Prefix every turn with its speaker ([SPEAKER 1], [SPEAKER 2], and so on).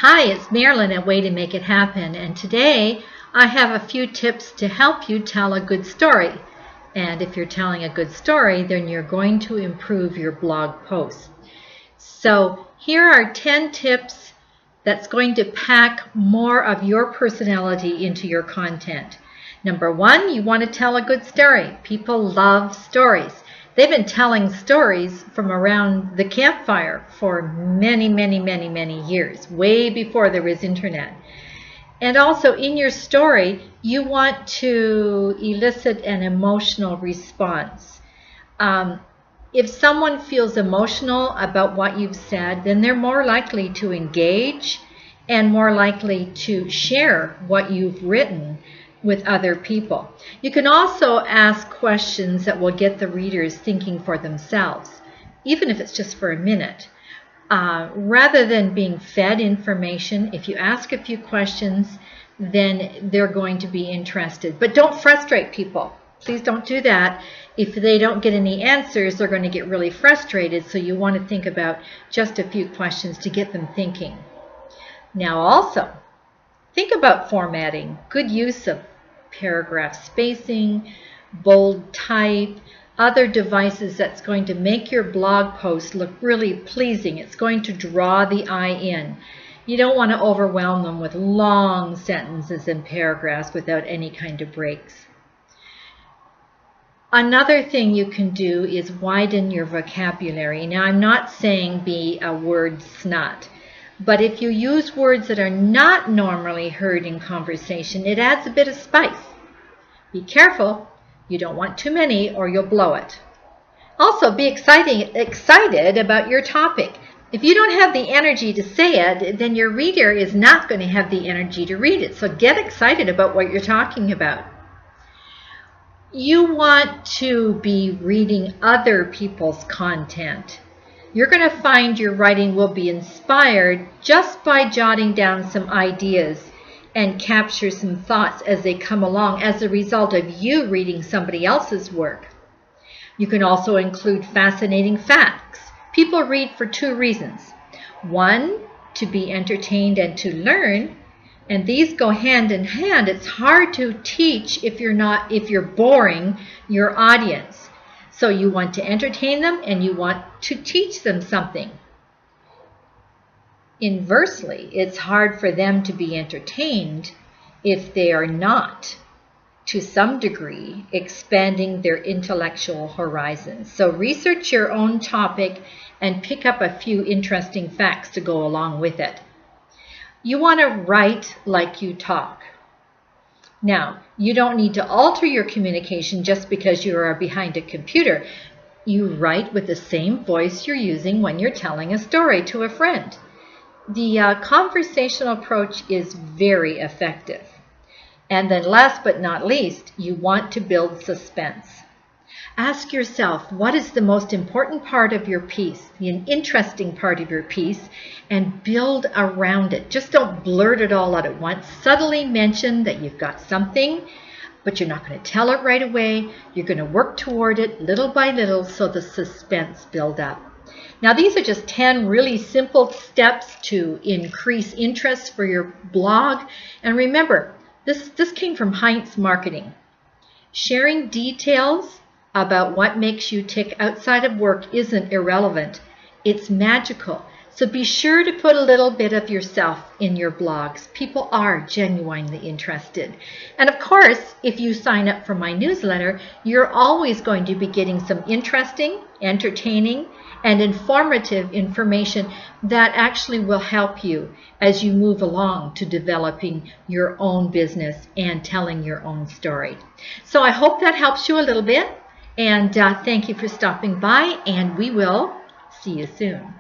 [SPEAKER 1] Hi, it's Marilyn at Way to Make It Happen, and today I have a few tips to help you tell a good story. And if you're telling a good story, then you're going to improve your blog posts. So here are 10 tips that's going to pack more of your personality into your content. Number 1, you want to tell a good story. People love stories. They've been telling stories from around the campfire for many years, way before there was internet. And also in your story, you want to elicit an emotional response. If someone feels emotional about what you've said, then they're more likely to engage and more likely to share what you've written with other people. You can also ask questions that will get the readers thinking for themselves, even if it's just for a minute. Rather than being fed information, if you ask a few questions, then they're going to be interested. But don't frustrate people. Please don't do that. If they don't get any answers, they're going to get really frustrated, so you want to think about just a few questions to get them thinking. Now also, think about formatting. Good use of paragraph spacing, bold type, other devices that's going to make your blog post look really pleasing. It's going to draw the eye in. You don't want to overwhelm them with long sentences and paragraphs without any kind of breaks. Another thing you can do is widen your vocabulary. Now, I'm not saying be a word snot, but if you use words that are not normally heard in conversation, it adds a bit of spice. Be careful. You don't want too many or you'll blow it. Also, be excited about your topic. If you don't have the energy to say it, then your reader is not going to have the energy to read it. So get excited about what you're talking about. You want to be reading other people's content. You're going to find your writing will be inspired just by jotting down some ideas and capture some thoughts as they come along as a result of you reading somebody else's work. You can also include fascinating facts. People read for 2 reasons. 1, to be entertained and to learn, and these go hand in hand. It's hard to teach if you're boring your audience. So you want to entertain them and you want to teach them something. Inversely, it's hard for them to be entertained if they are not, to some degree, expanding their intellectual horizons. So research your own topic and pick up a few interesting facts to go along with it. You want to write like you talk. Now, you don't need to alter your communication just because you are behind a computer. You write with the same voice you're using when you're telling a story to a friend. The conversational approach is very effective. And then last but not least, you want to build suspense. Ask yourself, what is the most important part of your piece, the interesting part of your piece, and build around it. Just don't blurt it all out at once. Subtly mention that you've got something, but you're not going to tell it right away. You're going to work toward it little by little so the suspense builds up. Now, these are just 10 really simple steps to increase interest for your blog. And remember, this came from Heinz Marketing. Sharing details about what makes you tick outside of work isn't irrelevant. It's magical. So be sure to put a little bit of yourself in your blogs. People are genuinely interested. And of course, if you sign up for my newsletter, you're always going to be getting some interesting, entertaining, and informative information that actually will help you as you move along to developing your own business and telling your own story. So I hope that helps you a little bit. And thank you for stopping by, and we will see you soon.